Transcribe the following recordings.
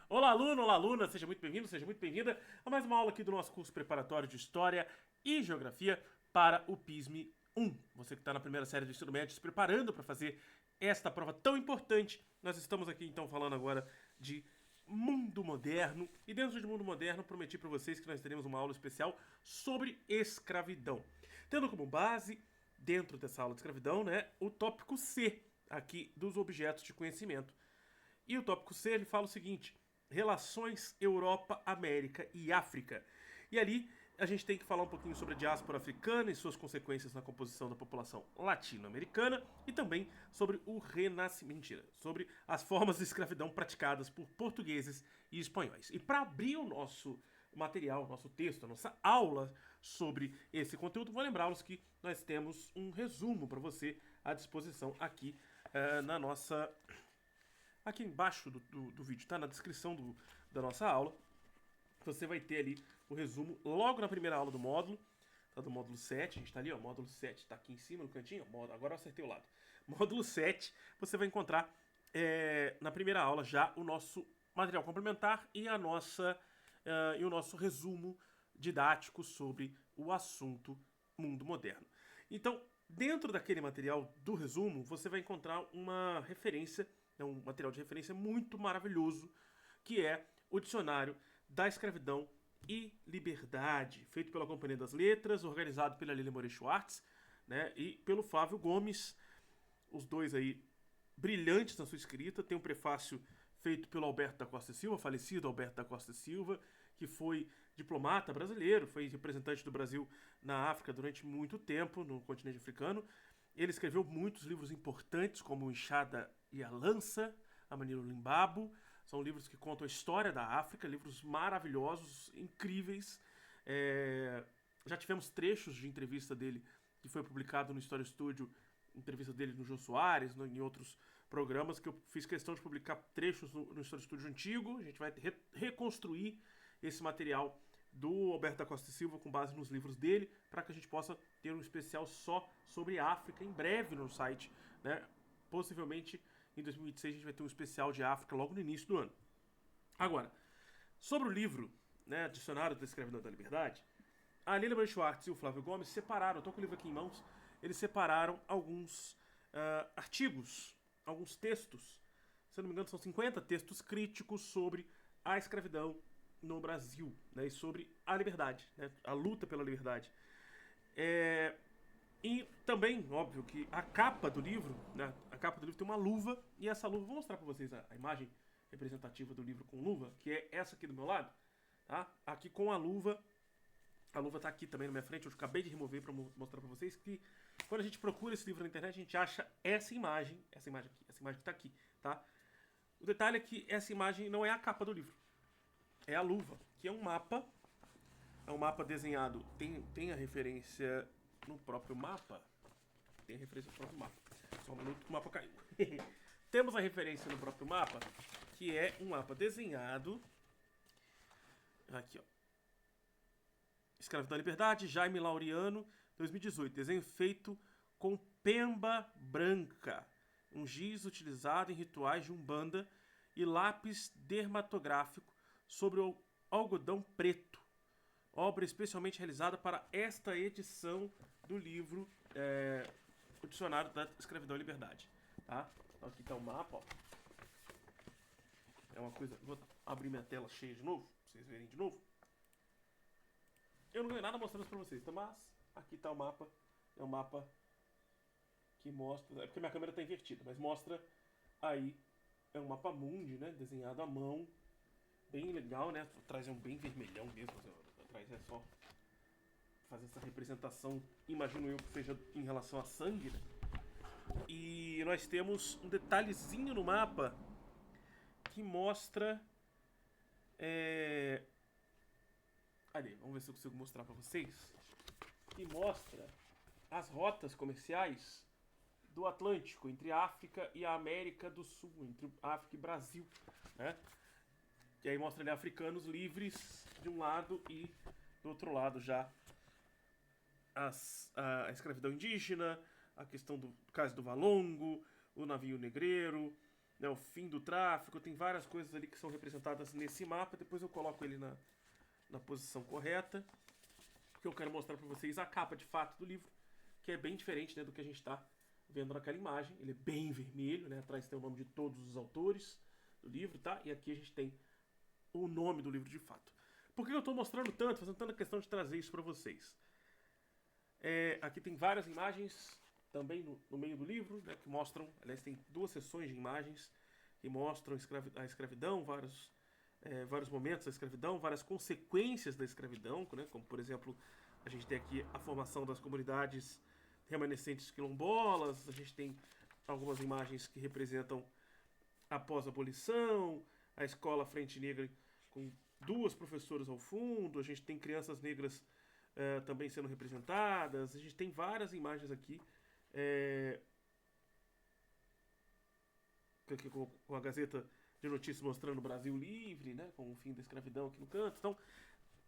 Olá, aluno, olá, aluna, seja muito bem-vindo, seja muito bem-vinda a mais uma aula aqui do nosso curso preparatório de História e Geografia para o PISM 1. Você que está na primeira série do ensino médio se preparando para fazer esta prova tão importante. Nós estamos aqui então falando agora de mundo moderno e dentro de mundo moderno prometi para vocês que nós teremos uma aula especial sobre escravidão, tendo como base dentro dessa aula de escravidão, né, o tópico C aqui dos objetos de conhecimento. E o tópico C ele fala o seguinte: relações Europa, América e África. E ali a gente tem que falar um pouquinho sobre a diáspora africana e suas consequências na composição da população latino-americana e também sobre o renascimento, mentira, sobre as formas de escravidão praticadas por portugueses e espanhóis. E para abrir o nosso material, nosso texto, a nossa aula sobre esse conteúdo, vou lembrá-los que nós temos um resumo para você à disposição aqui na nossa aqui embaixo do vídeo, tá? Na descrição da nossa aula, você vai ter ali o resumo logo na primeira aula do módulo, tá? Do módulo 7, a gente tá ali, ó, módulo 7 tá aqui em cima no cantinho, ó, agora eu acertei o lado. Módulo 7, você vai encontrar na primeira aula já o nosso material complementar e e o nosso resumo didático sobre o assunto mundo moderno. Então, dentro daquele material do resumo, você vai encontrar uma referência, um material de referência muito maravilhoso, que é o Dicionário da Escravidão e Liberdade, feito pela Companhia das Letras, organizado pela Lili Moreira Schwartz, né, e pelo Flávio Gomes, os dois aí brilhantes na sua escrita. Tem um prefácio feito pelo Alberto da Costa Silva, falecido Alberto da Costa Silva, que foi diplomata brasileiro, foi representante do Brasil na África durante muito tempo, no continente africano. Ele escreveu muitos livros importantes, como O Enxada e a Lança, a Manilo Limbabo. São livros que contam a história da África, livros maravilhosos, incríveis. Já tivemos trechos de entrevista dele que foi publicado no História Studio, entrevista dele no Jô Soares, em outros programas, que eu fiz questão de publicar trechos no História Studio antigo. A gente vai reconstruir esse material do Alberto da Costa e Silva com base nos livros dele, para que a gente possa ter um especial só sobre África em breve no site, né? Possivelmente em 2026 a gente vai ter um especial de África logo no início do ano. Agora, sobre o livro, né, Dicionário da Escravidão e da Liberdade, a Lilian Schwartz e o Flávio Gomes separaram, eu tô com o livro aqui em mãos, eles separaram alguns artigos, alguns textos, se eu não me engano são 50 textos críticos sobre a escravidão no Brasil, né, e sobre a liberdade, né, a luta pela liberdade. E também, óbvio, que a capa do livro, né, a capa do livro tem uma luva, e essa luva, vou mostrar para vocês a imagem representativa do livro com luva, que é essa aqui do meu lado, tá? Aqui com a luva tá aqui também na minha frente, eu acabei de remover para mostrar para vocês que quando a gente procura esse livro na internet, a gente acha essa imagem aqui, essa imagem que tá aqui, tá? O detalhe é que essa imagem não é a capa do livro, é a luva, que é um mapa desenhado, tem a referência no próprio mapa, tem a referência no próprio mapa, só um minuto que o mapa caiu. Temos a referência no próprio mapa, que é um mapa desenhado, aqui ó, Escravidão e Liberdade, Jaime Laureano, 2018. Desenho feito com pemba branca, um giz utilizado em rituais de Umbanda e lápis dermatográfico sobre o algodão preto. Obra especialmente realizada para esta edição do livro O Dicionário da Escravidão e Liberdade. Tá? Então aqui está o mapa. Ó. É uma coisa... Vou abrir minha tela cheia de novo, para vocês verem de novo. Eu não ganhei nada mostrando isso pra vocês, tá? Mas aqui tá o mapa. É um mapa que mostra... É porque minha câmera tá invertida, mas mostra aí. É um mapa mundi, né? Desenhado à mão. Bem legal, né? Atrás é um bem vermelhão mesmo. Atrás é só fazer essa representação, imagino eu que seja em relação a sangue, né? E nós temos um detalhezinho no mapa que mostra... Ali, vamos ver se eu consigo mostrar pra vocês. Que mostra as rotas comerciais do Atlântico, entre a África e a América do Sul, entre a África e Brasil, né? E aí mostra ali africanos livres de um lado e do outro lado já a escravidão indígena, a questão do caso do Valongo, o navio negreiro, né, o fim do tráfico, tem várias coisas ali que são representadas nesse mapa. Depois eu coloco ele na posição correta, porque eu quero mostrar para vocês a capa de fato do livro, que é bem diferente, né, do que a gente está vendo naquela imagem. Ele é bem vermelho, né, atrás tem o nome de todos os autores do livro, tá? E aqui a gente tem o nome do livro de fato. Por que eu estou mostrando tanto, fazendo tanta questão de trazer isso para vocês? Aqui tem várias imagens também no meio do livro, né, que mostram, aliás, tem 2 sessões de imagens que mostram a escravidão, vários momentos da escravidão, várias consequências da escravidão, né, como, por exemplo, a gente tem aqui a formação das comunidades remanescentes quilombolas, a gente tem algumas imagens que representam a pós-abolição, a escola Frente Negra com 2 professoras ao fundo, a gente tem crianças negras também sendo representadas, a gente tem várias imagens aqui, com a Gazeta de Notícias mostrando o Brasil livre, né, com o fim da escravidão aqui no canto. Então,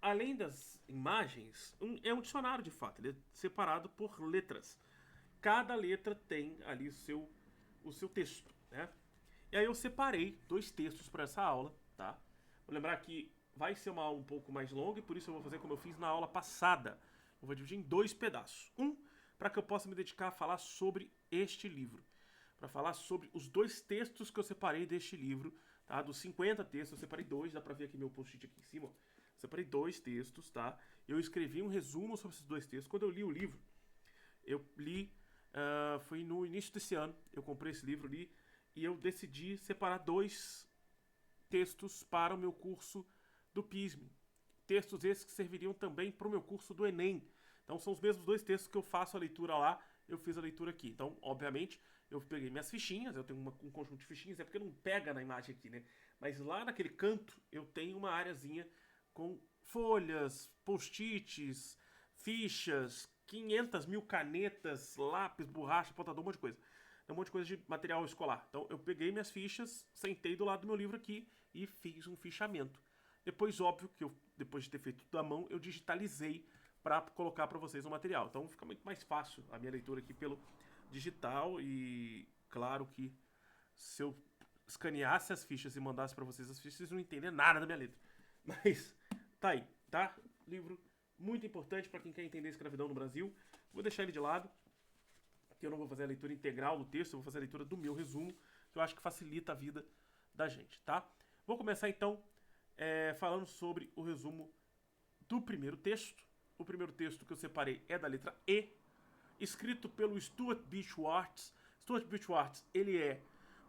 além das imagens, é um dicionário de fato, ele é separado por letras. Cada letra tem ali o seu texto, né? E aí eu separei 2 textos para essa aula, tá? Vou lembrar que vai ser uma aula um pouco mais longa e por isso eu vou fazer como eu fiz na aula passada. Eu vou dividir em 2 pedaços. Para que eu possa me dedicar a falar sobre este livro. Para falar sobre os 2 textos que eu separei deste livro, tá? Dos 50 textos, eu separei 2, dá para ver aqui meu post-it aqui em cima. Eu separei 2 textos, tá? Eu escrevi um resumo sobre esses 2 textos. Quando eu li o livro, eu li, foi no início desse ano, eu comprei esse livro ali e eu decidi separar 2 textos para o meu curso do PISM. Textos esses que serviriam também para o meu curso do Enem. Então são os mesmos 2 textos que eu faço a leitura lá, eu fiz a leitura aqui. Então, obviamente, eu peguei minhas fichinhas, eu tenho um conjunto de fichinhas, é porque não pega na imagem aqui, né? Mas lá naquele canto eu tenho uma areazinha com folhas, post-its, fichas, 500 mil canetas, lápis, borracha, apontador, um monte de coisa. Um monte de coisa de material escolar. Então eu peguei minhas fichas, sentei do lado do meu livro aqui e fiz um fichamento. Depois, óbvio, que depois de ter feito tudo à mão, eu digitalizei para colocar para vocês o material. Então fica muito mais fácil a minha leitura aqui pelo digital e claro que se eu escaneasse as fichas e mandasse para vocês as fichas, vocês não entendem nada da minha letra. Mas tá aí, tá? Livro muito importante para quem quer entender a escravidão no Brasil. Vou deixar ele de lado, que eu não vou fazer a leitura integral do texto, eu vou fazer a leitura do meu resumo, que eu acho que facilita a vida da gente, tá? Vou começar então falando sobre o resumo do primeiro texto. O primeiro texto que eu separei é da letra E, escrito pelo Stuart B. Schwartz. Stuart B. Schwartz, ele é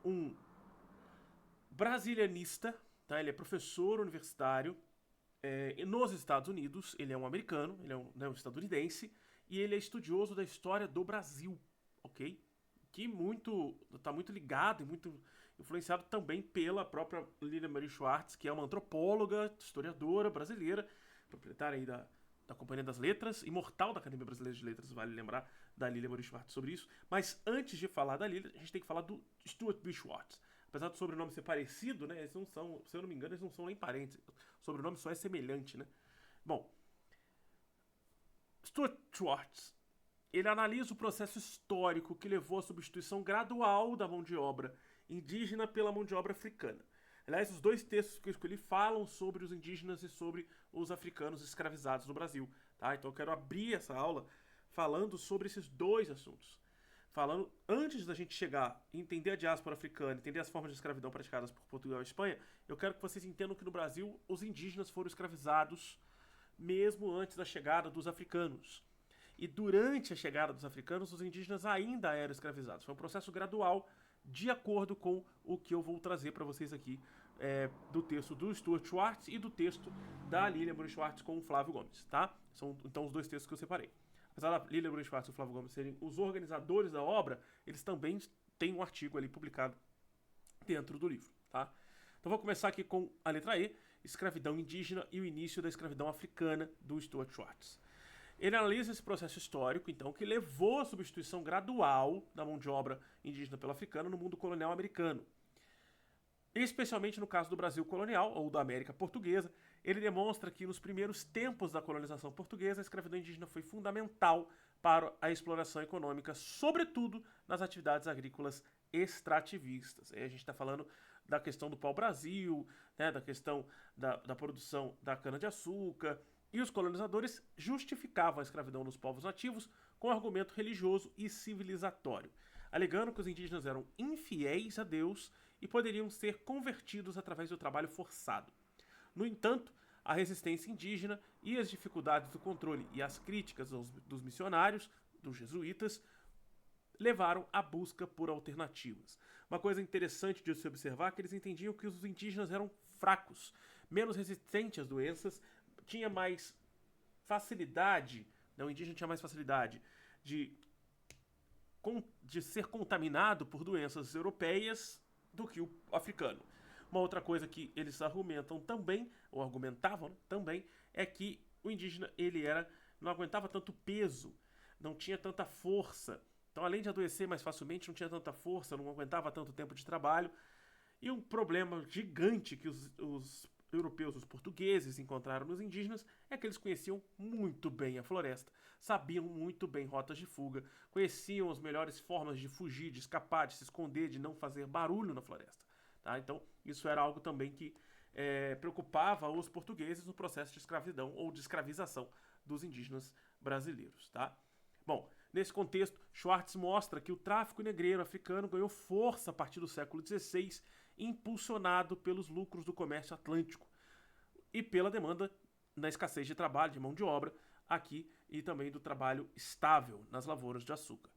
um brasilianista, tá? Ele é professor universitário nos Estados Unidos, ele é um americano, ele é um estadunidense, e ele é estudioso da história do Brasil, ok? Que tá muito ligado e muito influenciado também pela própria Lilia Marie Schwartz, que é uma antropóloga, historiadora brasileira, proprietária aí da Companhia das Letras, imortal da Academia Brasileira de Letras, vale lembrar da Lilia Marie Schwartz sobre isso. Mas antes de falar da Lilia, a gente tem que falar do Stuart B. Schwartz. Apesar do sobrenome ser parecido, né, eles não são, se eu não me engano, eles não são nem parentes. O sobrenome só é semelhante, né? Bom, Stuart Schwartz, ele analisa o processo histórico que levou à substituição gradual da mão de obra indígena pela mão de obra africana. Aliás, os 2 textos que eu escolhi falam sobre os indígenas e sobre os africanos escravizados no Brasil, tá? Então eu quero abrir essa aula falando sobre esses 2 assuntos. Falando, antes da gente chegar e entender a diáspora africana, entender as formas de escravidão praticadas por Portugal e Espanha, eu quero que vocês entendam que no Brasil os indígenas foram escravizados mesmo antes da chegada dos africanos. E durante a chegada dos africanos, os indígenas ainda eram escravizados. Foi um processo gradual, de acordo com o que eu vou trazer para vocês aqui do texto do Stuart Schwartz e do texto da Lilia Marie Schwartz com o Flávio Gomes, tá? São então os 2 textos que eu separei. Apesar da Lilia Marie Schwartz e o Flávio Gomes serem os organizadores da obra, eles também têm um artigo ali publicado dentro do livro, tá? Então vou começar aqui com a letra E, escravidão indígena e o início da escravidão africana, do Stuart Schwartz. Ele analisa esse processo histórico, então, que levou à substituição gradual da mão de obra indígena pela africana no mundo colonial americano. Especialmente no caso do Brasil colonial, ou da América portuguesa, ele demonstra que nos primeiros tempos da colonização portuguesa, a escravidão indígena foi fundamental para a exploração econômica, sobretudo nas atividades agrícolas extrativistas. Aí a gente está falando da questão do pau-brasil, né, da questão da produção da cana-de-açúcar, e os colonizadores justificavam a escravidão dos povos nativos com argumento religioso e civilizatório, alegando que os indígenas eram infiéis a Deus e poderiam ser convertidos através do trabalho forçado. No entanto, a resistência indígena e as dificuldades do controle e as críticas dos missionários, dos jesuítas, levaram à busca por alternativas. Uma coisa interessante de se observar é que eles entendiam que os indígenas eram fracos, menos resistentes às doenças, tinha mais facilidade, né, o indígena tinha mais facilidade de ser contaminado por doenças europeias do que o africano. Uma outra coisa que eles argumentam também, ou argumentavam, né, também, é que o indígena não aguentava tanto peso, não tinha tanta força. Então, além de adoecer mais facilmente, não tinha tanta força, não aguentava tanto tempo de trabalho. E um problema gigante que os europeus, os portugueses, encontraram nos indígenas é que eles conheciam muito bem a floresta, sabiam muito bem rotas de fuga, conheciam as melhores formas de fugir, de escapar, de se esconder, de não fazer barulho na floresta. Tá? Então, isso era algo também que preocupava os portugueses no processo de escravidão ou de escravização dos indígenas brasileiros. Tá? Bom, nesse contexto, Schwartz mostra que o tráfico negreiro africano ganhou força a partir do século XVI, impulsionado pelos lucros do comércio atlântico e pela demanda na escassez de trabalho, de mão de obra, aqui e também do trabalho estável nas lavouras de açúcar.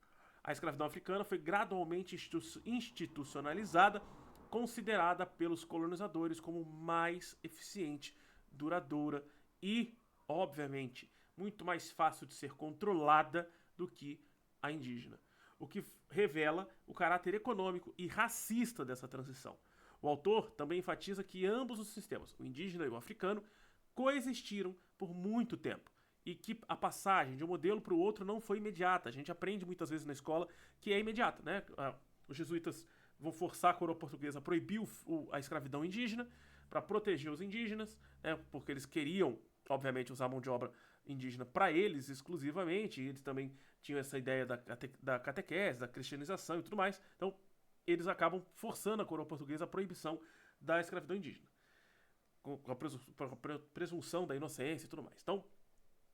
A escravidão africana foi gradualmente institucionalizada, considerada pelos colonizadores como mais eficiente, duradoura e, obviamente, muito mais fácil de ser controlada do que a indígena, o que revela o caráter econômico e racista dessa transição. O autor também enfatiza que ambos os sistemas, o indígena e o africano, coexistiram por muito tempo e que a passagem de um modelo para o outro não foi imediata. A gente aprende muitas vezes na escola que é imediata, né? Os jesuítas vão forçar a coroa portuguesa a proibir a escravidão indígena para proteger os indígenas, né? Porque eles queriam, obviamente, usar a mão de obra indígena para eles exclusivamente, e eles também tinham essa ideia da catequese, da cristianização e tudo mais. Então, eles acabam forçando a coroa portuguesa a proibição da escravidão indígena, com a presunção da inocência e tudo mais. Então,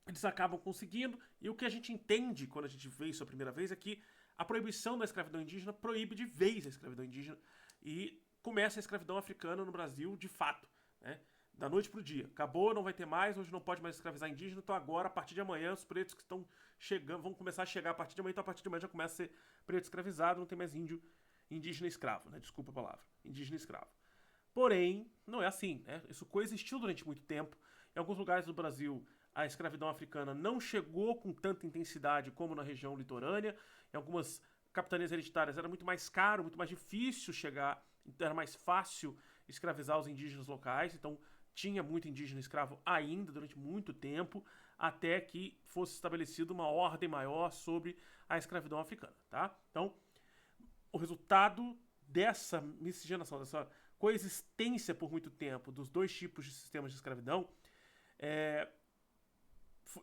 eles acabam conseguindo, e o que a gente entende quando a gente vê isso a primeira vez é que a proibição da escravidão indígena proíbe de vez a escravidão indígena e começa a escravidão africana no Brasil de fato, né? Da noite pro dia. Acabou, não vai ter mais, hoje não pode mais escravizar indígena, então agora, a partir de amanhã, os pretos que estão chegando, vão começar a chegar a partir de amanhã, então a partir de amanhã já começa a ser preto escravizado, não tem mais indígena escravo, né? Desculpa a palavra, indígena escravo. Porém, não é assim, né? Isso coexistiu durante muito tempo. Em alguns lugares do Brasil, a escravidão africana não chegou com tanta intensidade como na região litorânea. Em algumas capitanias hereditárias era muito mais caro, muito mais difícil chegar, era mais fácil escravizar os indígenas locais, então tinha muito indígena escravo ainda durante muito tempo, até que fosse estabelecida uma ordem maior sobre a escravidão africana, tá? Então, o resultado dessa miscigenação, dessa coexistência por muito tempo dos dois tipos de sistemas de escravidão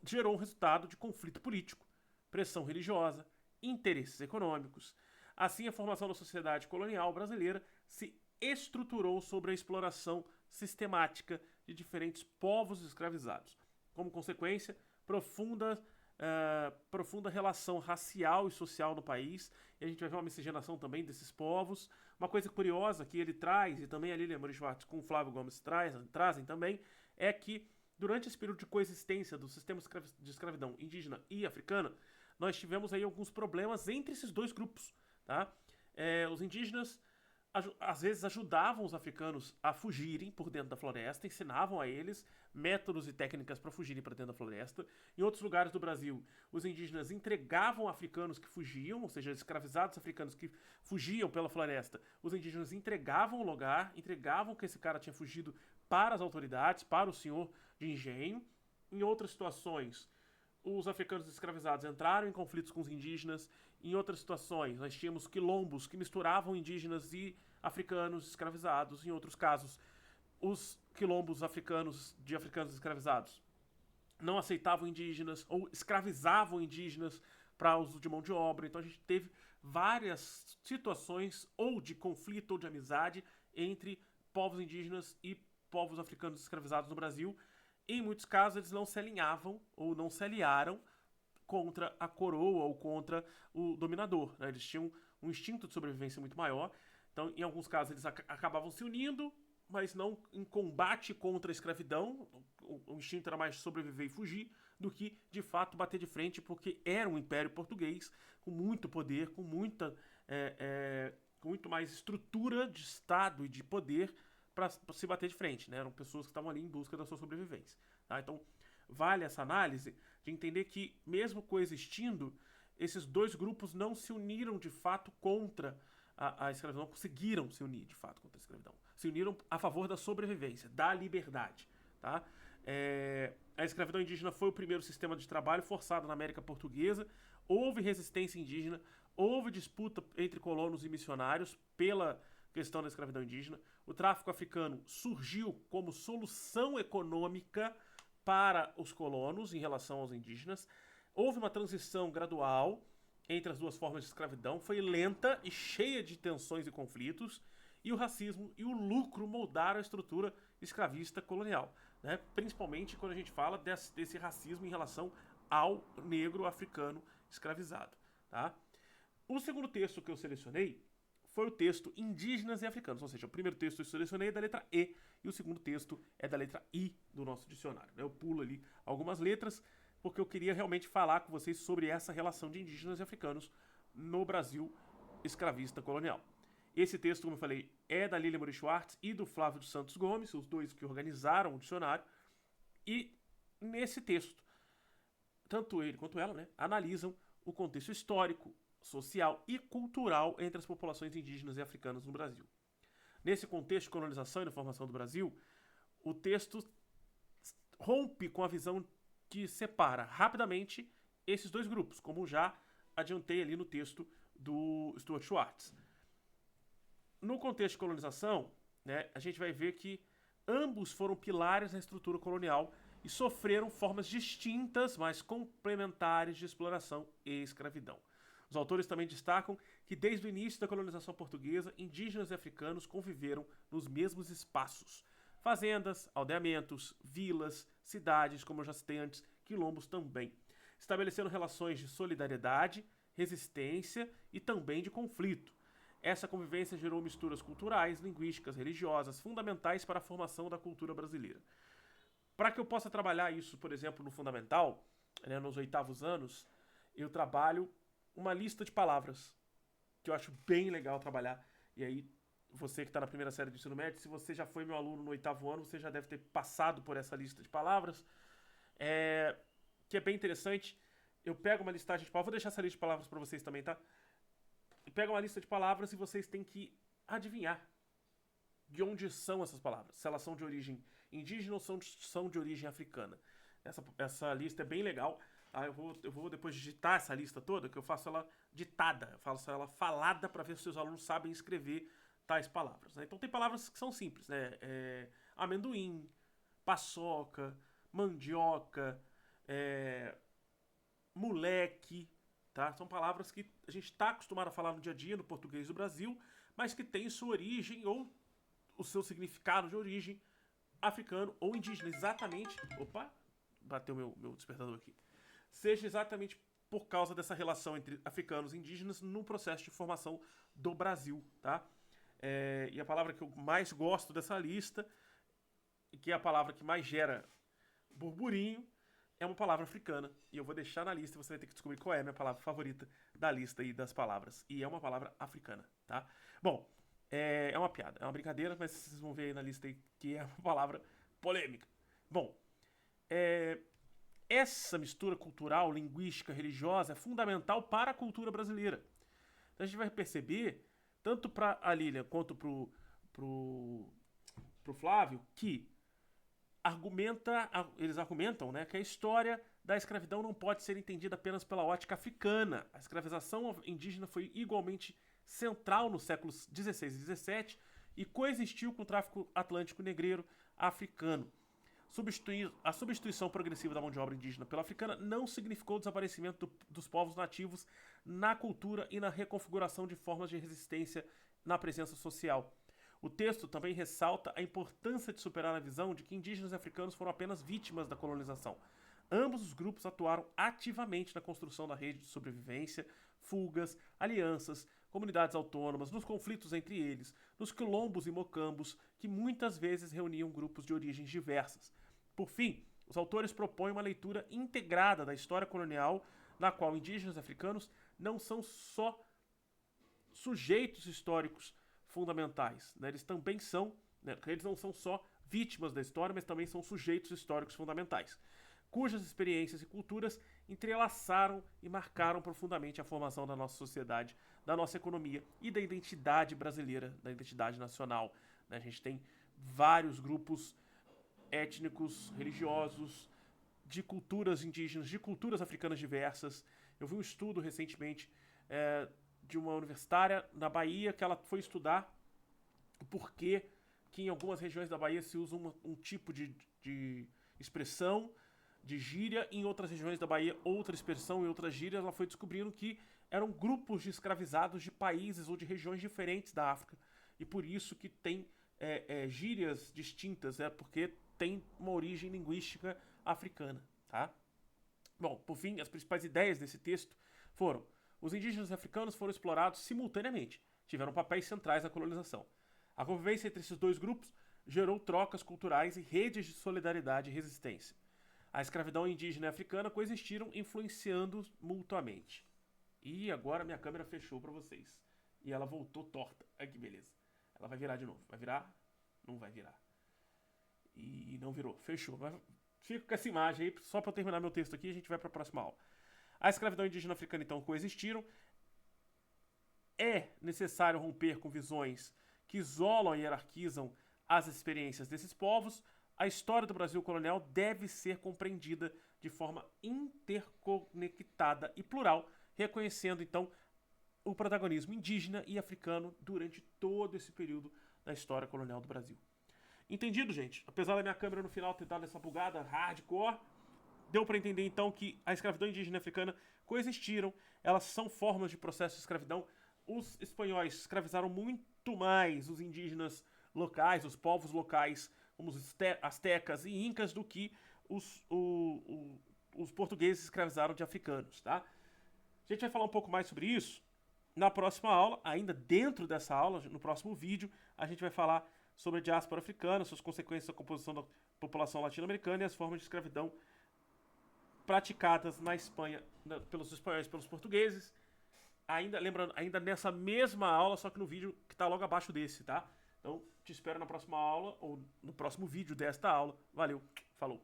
gerou um resultado de conflito político, pressão religiosa, interesses econômicos. Assim, a formação da sociedade colonial brasileira se estruturou sobre a exploração sistemática de diferentes povos escravizados. Como consequência, profunda relação racial e social no país, e a gente vai ver uma miscigenação também desses povos. Uma coisa curiosa que ele traz, e também a Lilian Schwartz com o Flávio Gomes trazem também, é que durante esse período de coexistência dos sistemas de escravidão indígena e africana, nós tivemos aí alguns problemas entre esses dois grupos, tá? Os indígenas às vezes ajudavam os africanos a fugirem por dentro da floresta, ensinavam a eles métodos e técnicas para fugirem para dentro da floresta. Em outros lugares do Brasil, os indígenas entregavam africanos que fugiam, ou seja, escravizados africanos que fugiam pela floresta. Os indígenas entregavam o lugar, entregavam que esse cara tinha fugido para as autoridades, para o senhor de engenho. Em outras situações, os africanos escravizados entraram em conflitos com os indígenas. Em outras situações, nós tínhamos quilombos que misturavam indígenas e africanos escravizados. Em outros casos, os quilombos africanos escravizados não aceitavam indígenas ou escravizavam indígenas para uso de mão de obra. Então a gente teve várias situações ou de conflito ou de amizade entre povos indígenas e povos africanos escravizados no Brasil. Em muitos casos eles não se alinhavam ou não se aliaram contra a coroa ou contra o dominador, né? Eles tinham um instinto de sobrevivência muito maior. Então, em alguns casos, eles acabavam se unindo, mas não em combate contra a escravidão. O instinto era mais sobreviver e fugir do que, de fato, bater de frente, porque era um império português com muito poder, com muito mais estrutura de Estado e de poder para se bater de frente, né? Eram pessoas que estavam ali em busca da sua sobrevivência. Tá? Então, vale essa análise de entender que, mesmo coexistindo, esses dois grupos não se uniram de fato contra a escravidão, não conseguiram se unir de fato contra a escravidão. Se uniram a favor da sobrevivência, da liberdade. Tá? A escravidão indígena foi o primeiro sistema de trabalho forçado na América Portuguesa. Houve resistência indígena, houve disputa entre colonos e missionários pela questão da escravidão indígena. O tráfico africano surgiu como solução econômica para os colonos em relação aos indígenas. Houve uma transição gradual entre as duas formas de escravidão, foi lenta e cheia de tensões e conflitos, e o racismo e o lucro moldaram a estrutura escravista colonial, né? Principalmente quando a gente fala desse racismo em relação ao negro africano escravizado. Tá? O segundo texto que eu selecionei foi o texto Indígenas e Africanos, ou seja, o primeiro texto que eu selecionei é da letra E e o segundo texto é da letra I do nosso dicionário. Eu pulo ali algumas letras porque eu queria realmente falar com vocês sobre essa relação de indígenas e africanos no Brasil escravista colonial. Esse texto, como eu falei, é da Lília Moura Schwartz e do Flávio dos Santos Gomes, os dois que organizaram o dicionário, e nesse texto, tanto ele quanto ela, né, analisam o contexto histórico, social e cultural entre as populações indígenas e africanas no Brasil. Nesse contexto de colonização e da formação do Brasil, o texto rompe com a visão que separa rapidamente esses dois grupos, como já adiantei ali no texto do Stuart Schwartz. No contexto de colonização, né, a gente vai ver que ambos foram pilares da estrutura colonial e sofreram formas distintas, mas complementares de exploração e escravidão. Os autores também destacam que desde o início da colonização portuguesa, indígenas e africanos conviveram nos mesmos espaços. Fazendas, aldeamentos, vilas, cidades, como eu já citei antes, quilombos também. Estabelecendo relações de solidariedade, resistência e também de conflito. Essa convivência gerou misturas culturais, linguísticas, religiosas, fundamentais para a formação da cultura brasileira. Para que eu possa trabalhar isso, por exemplo, no fundamental, né, nos 8º anos, eu trabalho uma lista de palavras, que eu acho bem legal trabalhar. E aí, você que está na primeira série do ensino médio, se você já foi meu aluno no 8º ano, você já deve ter passado por essa lista de palavras, que é bem interessante. Eu pego uma listagem de palavras, vou deixar essa lista de palavras para vocês também, tá? Eu pego uma lista de palavras e vocês têm que adivinhar de onde são essas palavras. Se elas são de origem indígena ou são de origem africana. Essa lista é bem legal. Eu vou depois digitar essa lista toda, que eu faço ela ditada, eu faço ela falada para ver se os alunos sabem escrever tais palavras. Né? Então tem palavras que são simples, né? Amendoim, paçoca, mandioca, moleque, tá? São palavras que a gente está acostumado a falar no dia a dia no português do Brasil, mas que tem sua origem ou o seu significado de origem africano ou indígena, exatamente. Opa, bateu meu despertador aqui. Seja exatamente por causa dessa relação entre africanos e indígenas no processo de formação do Brasil, tá? E a palavra que eu mais gosto dessa lista, e que é a palavra que mais gera burburinho, é uma palavra africana. E eu vou deixar na lista e você vai ter que descobrir qual é a minha palavra favorita da lista aí das palavras. E é uma palavra africana, tá? Bom, é uma piada, é uma brincadeira, mas vocês vão ver aí na lista aí que é uma palavra polêmica. Bom, essa mistura cultural, linguística, religiosa é fundamental para a cultura brasileira. Então a gente vai perceber, tanto para a Lília quanto pro Flávio, que eles argumentam, né, que a história da escravidão não pode ser entendida apenas pela ótica africana. A escravização indígena foi igualmente central nos séculos XVI e XVII e coexistiu com o tráfico atlântico negreiro africano. A substituição progressiva da mão de obra indígena pela africana não significou o desaparecimento dos povos nativos na cultura e na reconfiguração de formas de resistência na presença social. O texto também ressalta a importância de superar a visão de que indígenas e africanos foram apenas vítimas da colonização. Ambos os grupos atuaram ativamente na construção da rede de sobrevivência, fugas, alianças, comunidades autônomas, nos conflitos entre eles, nos quilombos e mocambos, que muitas vezes reuniam grupos de origens diversas. Por fim, os autores propõem uma leitura integrada da história colonial, na qual indígenas africanos não são só sujeitos históricos fundamentais, né? Eles também são, né? Eles não são só vítimas da história, mas também são sujeitos históricos fundamentais, cujas experiências e culturas entrelaçaram e marcaram profundamente a formação da nossa sociedade, da nossa economia e da identidade brasileira, da identidade nacional. A gente tem vários grupos étnicos, religiosos, de culturas indígenas, de culturas africanas diversas. Eu vi um estudo recentemente de uma universitária na Bahia que ela foi estudar o porquê que em algumas regiões da Bahia se usa um tipo de expressão, de gíria, em outras regiões da Bahia outra expressão e outras gírias. Ela foi descobrindo que eram grupos de escravizados de países ou de regiões diferentes da África, e por isso que tem gírias distintas, porque tem uma origem linguística africana, tá? Bom, por fim, as principais ideias desse texto foram: os indígenas africanos foram explorados simultaneamente, tiveram papéis centrais na colonização. A convivência entre esses dois grupos gerou trocas culturais e redes de solidariedade e resistência. A escravidão indígena e africana coexistiram, influenciando mutuamente. E agora minha câmera fechou pra vocês. E ela voltou torta. Ai, que beleza. Ela vai virar de novo. Vai virar? Não vai virar. E não virou. Fechou. Mas fico com essa imagem aí, só pra eu terminar meu texto aqui, a gente vai pra próxima aula. A escravidão indígena e africana, então, coexistiram. É necessário romper com visões que isolam e hierarquizam as experiências desses povos. A história do Brasil colonial deve ser compreendida de forma interconectada e plural, reconhecendo, então, o protagonismo indígena e africano durante todo esse período da história colonial do Brasil. Entendido, gente? Apesar da minha câmera no final ter dado essa bugada hardcore, deu para entender, então, que a escravidão indígena e africana coexistiram. Elas são formas de processo de escravidão. Os espanhóis escravizaram muito mais os indígenas locais, os povos locais, como os astecas e incas, do que os portugueses escravizaram de africanos, tá? A gente vai falar um pouco mais sobre isso na próxima aula. Ainda dentro dessa aula, no próximo vídeo, a gente vai falar sobre a diáspora africana, suas consequências da composição da população latino-americana e as formas de escravidão praticadas na Espanha pelos espanhóis e pelos portugueses. Lembrando, ainda nessa mesma aula, só que no vídeo que está logo abaixo desse, tá? Então, te espero na próxima aula ou no próximo vídeo desta aula. Valeu, falou!